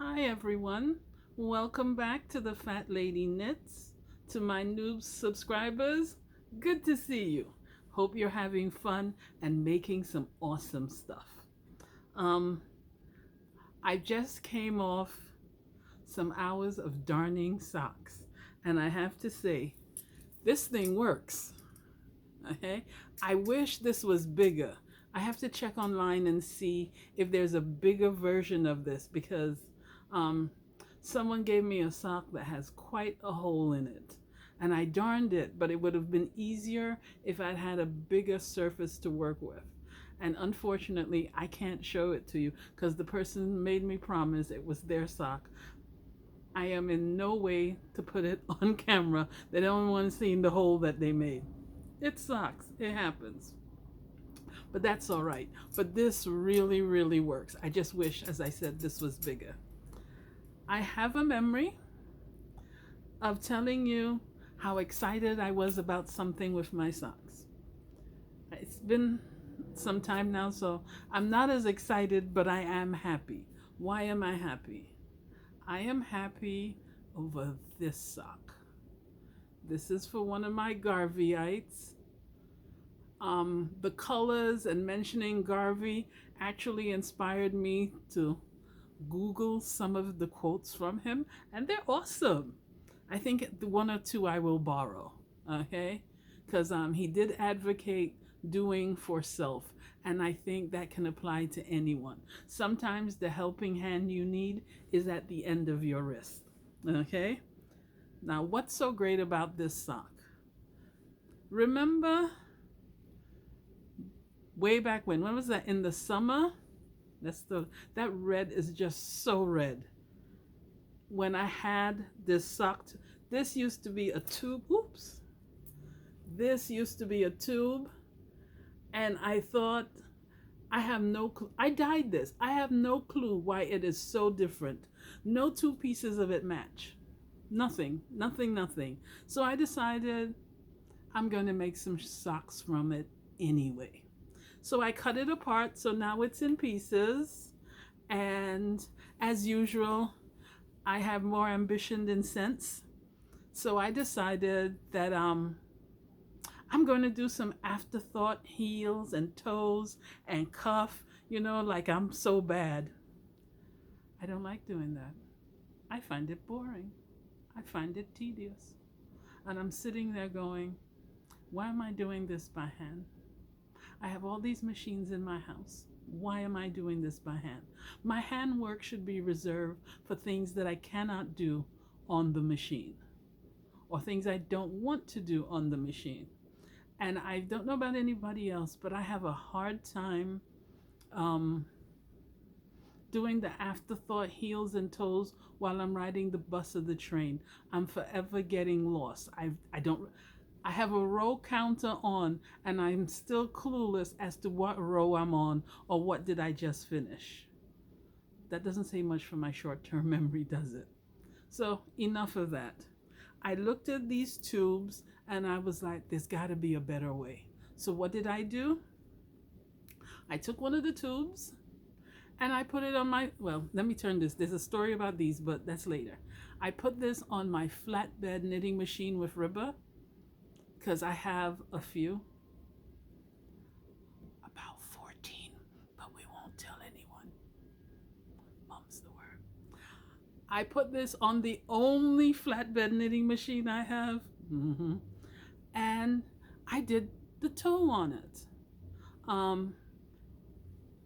Hi everyone. Welcome back to the Fat Lady Knits. To my new subscribers, good to see you. Hope you're having fun and making some awesome stuff. Um, I just came off some hours of darning socks, and I have to say, this thing works. Okay? I wish this was bigger. I have to check online and see if there's a bigger version of this because um, someone gave me a sock that has quite a hole in it. And I darned it, but it would have been easier if I'd had a bigger surface to work with. And unfortunately, I can't show it to you because the person made me promise it was their sock. I am in no way to put it on camera. They don't want to see the hole that they made. It sucks. It happens. But that's all right. But this really, really works. I just wish, as I said, this was bigger. I have a memory of telling you how excited I was about something with my socks. It's been some time now, so I'm not as excited, but I am happy. Why am I happy? I am happy over this sock. This is for one of my Garveyites. The colors and mentioning Garvey actually inspired me to Google some of the quotes from him, and they're awesome. I think the one or two I will borrow, okay? Because he did advocate doing for self, and I think that can apply to anyone. Sometimes the helping hand you need is at the end of your wrist, okay? Now, what's so great about this sock? Remember way back when was that? In the summer? That red is just so red. When I had this sock, this used to be a tube. Oops. This used to be a tube, and I thought, I have no clue. I dyed this. I have no clue why it is so different. No two pieces of it match. Nothing, nothing, nothing. So I decided I'm going to make some socks from it anyway. So I cut it apart, so now it's in pieces. And as usual, I have more ambition than sense. So I decided that I'm going to do some afterthought heels and toes and cuff, like I'm so bad. I don't like doing that. I find it boring. I find it tedious. And I'm sitting there going, why am I doing this by hand? I have all these machines in my house. Why am I doing this by hand? My handwork should be reserved for things that I cannot do on the machine or things I don't want to do on the machine. And I don't know about anybody else, but I have a hard time doing the afterthought heels and toes while I'm riding the bus or the train. I'm forever getting lost. I have a row counter on, and I'm still clueless as to what row I'm on or what did I just finish. That doesn't say much for my short-term memory, does it? So enough of that. I looked at these tubes and I was like, there's got to be a better way. So what did I do? I took one of the tubes and I put it on let me turn this. There's a story about these, but that's later. I put this on my flatbed knitting machine with ribbon because I have a few. About 14, but we won't tell anyone. Mum's the word. I put this on the only flatbed knitting machine I have. And I did the toe on it.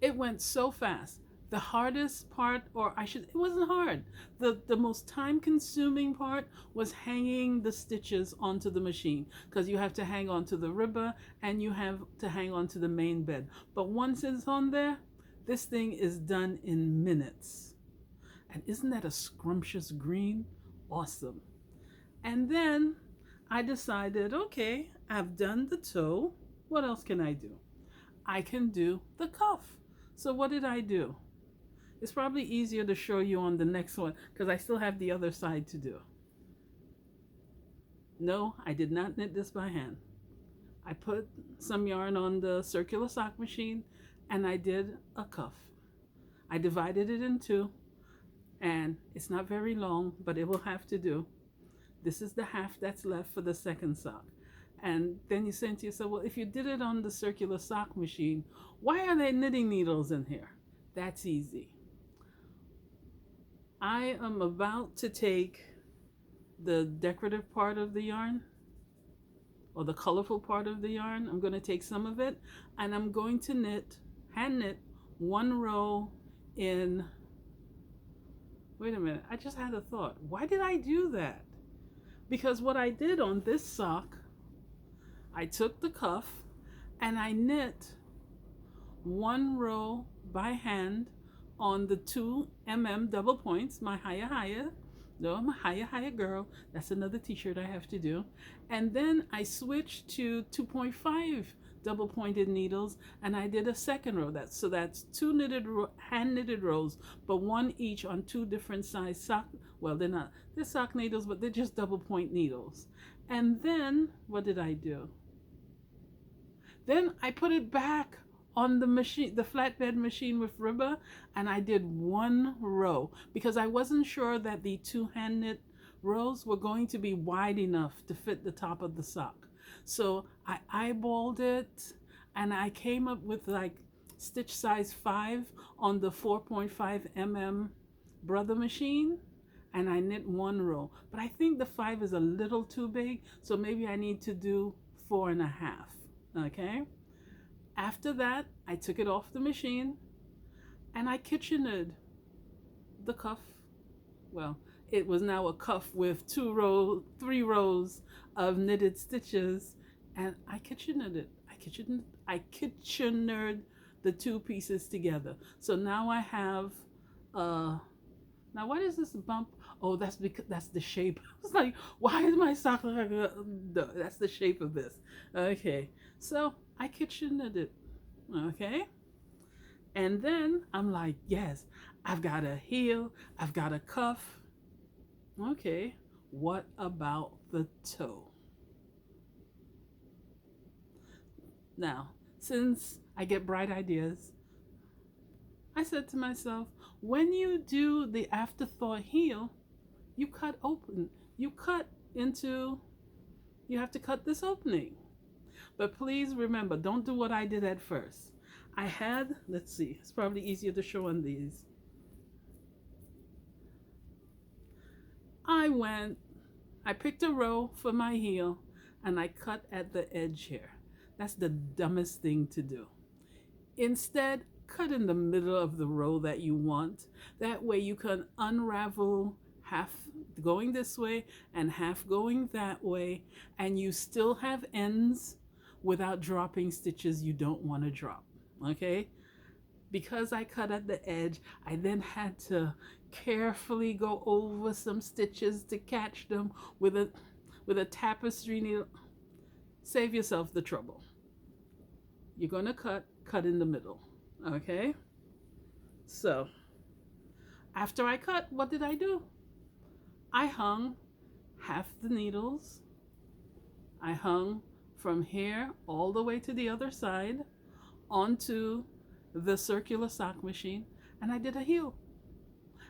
It went so fast. The hardest part, it wasn't hard. The most time consuming part was hanging the stitches onto the machine because you have to hang onto the ribbon and you have to hang onto the main bed. But once it's on there, this thing is done in minutes. And isn't that a scrumptious green? Awesome. And then I decided, okay, I've done the toe. What else can I do? I can do the cuff. So what did I do? It's probably easier to show you on the next one because I still have the other side to do. No, I did not knit this by hand. I put some yarn on the circular sock machine and I did a cuff. I divided it in two. And it's not very long, but it will have to do. This is the half that's left for the second sock. And then you say to yourself, well, if you did it on the circular sock machine, why are there knitting needles in here? That's easy. I am about to take the decorative part of the yarn, or the colorful part of the yarn. I'm going to take some of it, and I'm going to hand knit one row in. Wait a minute, I just had a thought. Why did I do that? Because what I did on this sock, I took the cuff and I knit one row by hand on the 2 double points, my higher. No, I'm a higher girl. That's another t-shirt I have to do. And then I switched to 2.5 double pointed needles, and I did a second row. That's two hand knitted rows, but one each on two different size sock. Well, they're sock needles, but they're just double point needles. And then what did I do? Then I put it back on the machine, the flatbed machine with rubber, and I did one row because I wasn't sure that the two hand knit rows were going to be wide enough to fit the top of the sock. So I eyeballed it, and I came up with like stitch size 5 on the 4.5 brother machine, and I knit one row. But I think the 5 is a little too big, so maybe I need to do 4.5. Okay. After that, I took it off the machine and I kitchened the cuff. Well, it was now a cuff with 3 rows of knitted stitches, and I kitchened it. I kitchened the two pieces together. So now I have now what is this bump? Oh, that's because that's the shape. I was like, why is my sock like no, that's the shape of this. Okay. So I kitchened it. Okay. And then I'm like, yes, I've got a heel, I've got a cuff. Okay. What about the toe? Now, since I get bright ideas, I said to myself, when you do the afterthought heel, you cut open. You have to cut this opening. But please remember, don't do what I did at first. Let's see, it's probably easier to show on these. I picked a row for my heel and I cut at the edge here. That's the dumbest thing to do. Instead, cut in the middle of the row that you want. That way you can unravel half going this way and half going that way, and you still have ends without dropping stitches you don't want to drop. Okay? Because I cut at the edge, I then had to carefully go over some stitches to catch them with a tapestry needle. Save yourself the trouble. You're going to cut in the middle. Okay? So, after I cut, what did I do? I hung half the needles. I hung from here all the way to the other side onto the circular sock machine, and I did a heel.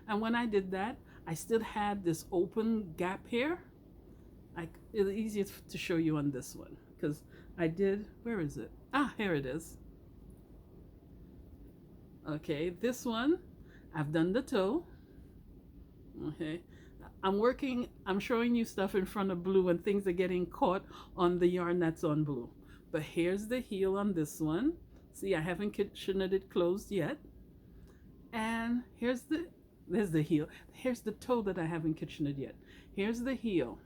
And when I did that, I still had this open gap here. It's easier to show you on this one because where is it? Here it is. Okay, this one, I've done the toe. Okay, I'm showing you stuff in front of blue and things are getting caught on the yarn that's on blue. But here's the heel on this one. See, I haven't kitchened it closed yet. And there's the heel. Here's the toe that I haven't kitchened yet. Here's the heel.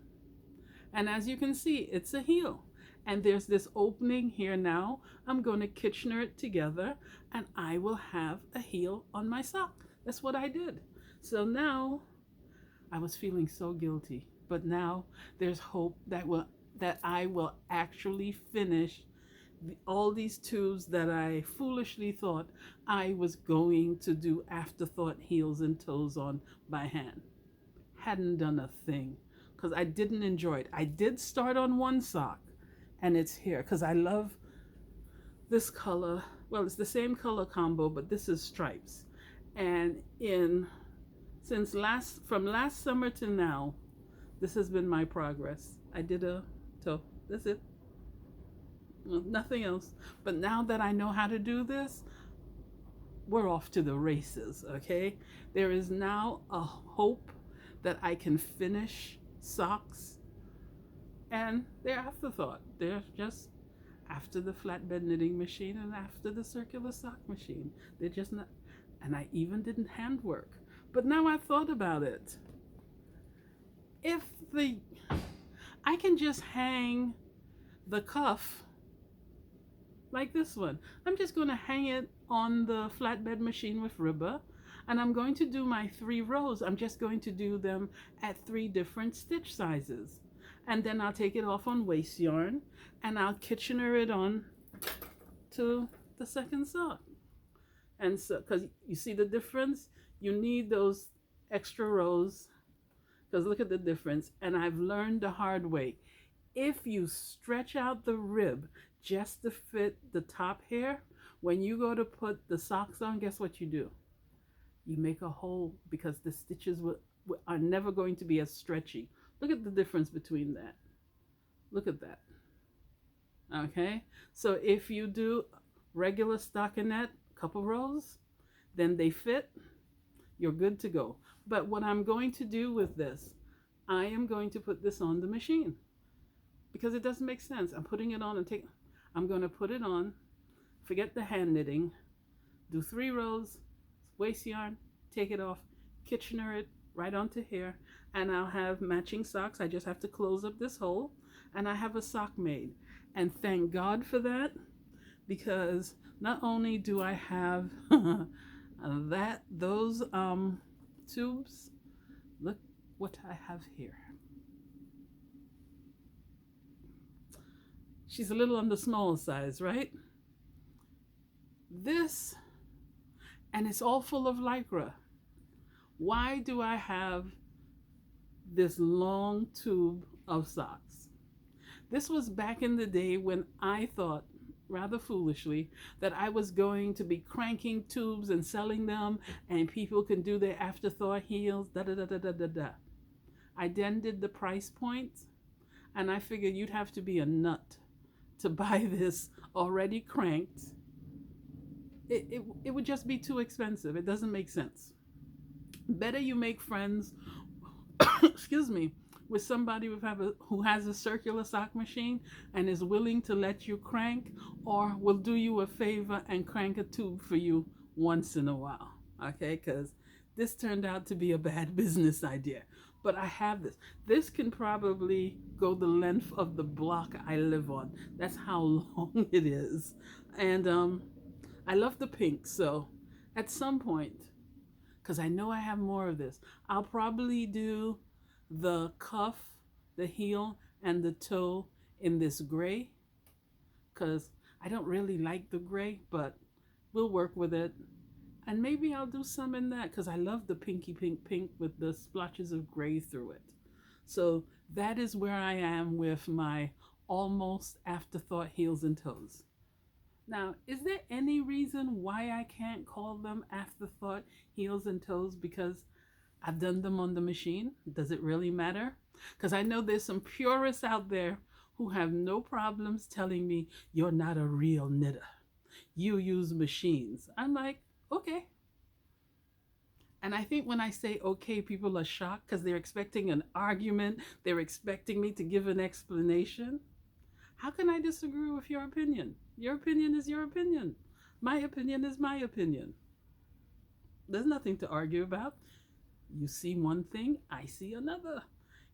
And as you can see, it's a heel. And there's this opening here now. I'm going to Kitchener it together and I will have a heel on my sock. That's what I did. So now I was feeling so guilty, but now there's hope that I will actually finish all these tubes that I foolishly thought I was going to do afterthought heels and toes on by hand. Hadn't done a thing because I didn't enjoy it. I did start on one sock, and it's here because I love this color. Well, it's the same color combo, but this is stripes. And in From last summer to now, this has been my progress. I did a toe. That's it. Nothing else. But now that I know how to do this, we're off to the races, okay? There is now a hope that I can finish socks, and they're afterthought. They're just after the flatbed knitting machine and after the circular sock machine. They're just not, and I even didn't handwork. But now I thought about it. If the, I can just hang the cuff like this one. I'm just going to hang it on the flatbed machine with rubber, and I'm going to do my 3 rows. I'm just going to do them at 3 different stitch sizes, and then I'll take it off on waste yarn and I'll Kitchener it on to the second sock. And so, because you see the difference, you need those extra rows, because look at the difference. And I've learned the hard way, if you stretch out the rib just to fit the top hair, when you go to put the socks on, guess what you do? You make a hole, because the stitches are never going to be as stretchy. Look at the difference between that. Look at that. Okay, so if you do regular stockinette, couple rows, then they fit, you're good to go. But what I'm going to do with this, I am going to put this on the machine, because it doesn't make sense. I'm putting it on and I'm going to put it on, forget the hand knitting, do 3 rows, waste yarn, take it off, Kitchener it right onto here, and I'll have matching socks. I just have to close up this hole, and I have a sock made. And thank God for that, because not only do I have those tubes, look what I have here. She's a little on the small size, right? This, and it's all full of Lycra. Why do I have this long tube of socks? This was back in the day when I thought, rather foolishly, that I was going to be cranking tubes and selling them, and people can do their afterthought heels, da da da da da da da. I then did the price point, and I figured you'd have to be a nut to buy this already cranked. It would just be too expensive. It doesn't make sense. Better you make friends excuse me, with somebody who has a circular sock machine and is willing to let you crank, or will do you a favor and crank a tube for you once in a while. Okay, because this turned out to be a bad business idea. But I have this. This can probably go the length of the block I live on. That's how long it is. And I love the pink, so at some point, because I know I have more of this, I'll probably do the cuff, the heel, and the toe in this gray, because I don't really like the gray, but we'll work with it. And maybe I'll do some in that, because I love the pinky pink with the splotches of gray through it. So that is where I am with my almost afterthought heels and toes. Now, is there any reason why I can't call them afterthought heels and toes because I've done them on the machine? Does it really matter? Because I know there's some purists out there who have no problems telling me you're not a real knitter. You use machines. I'm like, okay. And I think when I say okay, people are shocked because they're expecting an argument. They're expecting me to give an explanation. How can I disagree with your opinion? Your opinion is your opinion. My opinion is my opinion. There's nothing to argue about. You see one thing, I see another.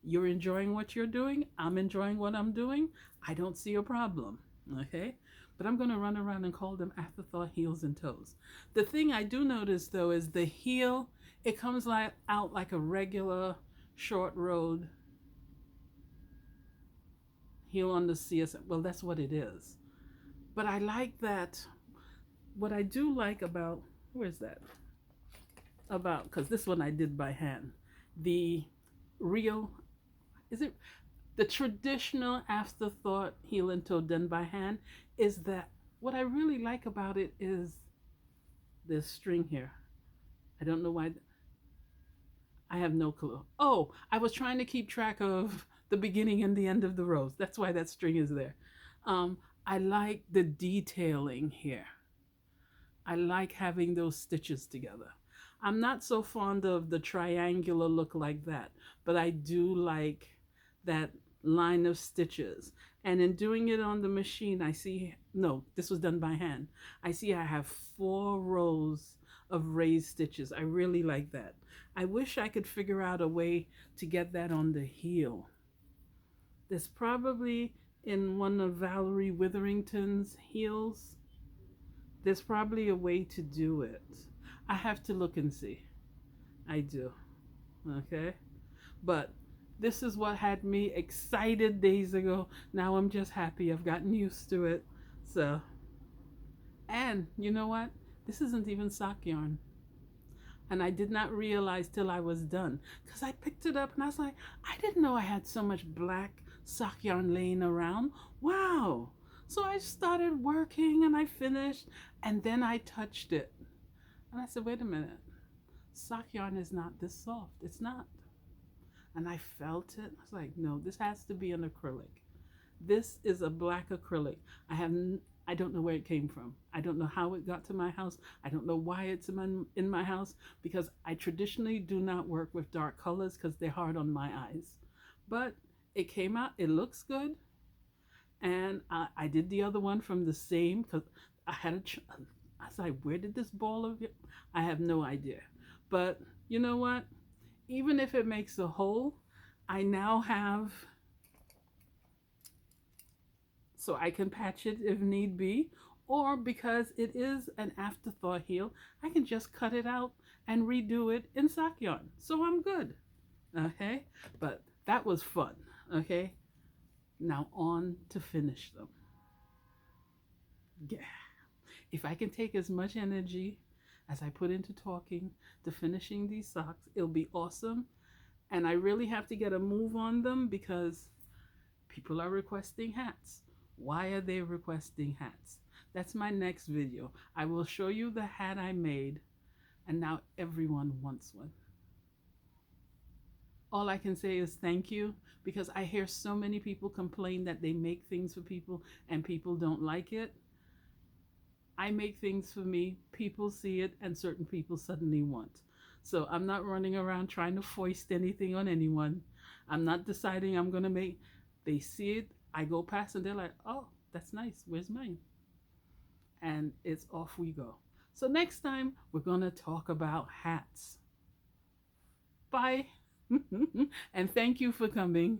You're enjoying what you're doing. I'm enjoying what I'm doing. I don't see a problem. Okay? But I'm going to run around and call them afterthought heels and toes. The thing I do notice, though, is the heel, it comes out like a regular short road heel on the CSM. Well, that's what it is. But I like that. What I do like about, where's that? Because this one I did by hand. The real, is it the traditional afterthought heel and toe done by hand, is that what I really like about it is this string here. I don't know why. I have no clue. Oh, I was trying to keep track of the beginning and the end of the rows. That's why that string is there. Um, I like the detailing here. I like having those stitches together. I'm not so fond of the triangular look like that, but I do like that line of stitches. And in doing it on the machine, I see, no, this was done by hand. I see I have 4 rows of raised stitches. I really like that. I wish I could figure out a way to get that on the heel. There's probably in one of Valerie Witherington's heels, there's probably a way to do it. I have to look and see. I do. Okay? But this is what had me excited days ago. Now I'm just happy I've gotten used to it. So, and you know what? This isn't even sock yarn. And I did not realize till I was done. Because I picked it up and I was like, I didn't know I had so much black sock yarn laying around. Wow. So I started working and I finished and then I touched it. And I said, wait a minute. Sock yarn is not this soft. It's not. And I felt it. I was like, no, this has to be an acrylic. This is a black acrylic. I don't know where it came from. I don't know how it got to my house. I don't know why it's in my house because I traditionally do not work with dark colors because they're hard on my eyes. But it came out. It looks good. And I did the other one from the same because I had I was like, where did this ball of it? I have no idea. But you know what? Even if it makes a hole, I now have, so I can patch it if need be, or because it is an afterthought heel, I can just cut it out and redo it in sock yarn. So I'm good. Okay? But that was fun. Okay? Now on to finish them. Yeah. If I can take as much energy as I put into talking to finishing these socks, it'll be awesome. And I really have to get a move on them because people are requesting hats. Why are they requesting hats? That's my next video. I will show you the hat I made, and now everyone wants one. All I can say is thank you because I hear so many people complain that they make things for people and people don't like it. I make things for me, people see it, and certain people suddenly want. So I'm not running around trying to foist anything on anyone. I'm not deciding I'm going to make, they see it, I go past and they're like, oh, that's nice, where's mine? And it's off we go. So next time we're going to talk about hats. Bye. And thank you for coming.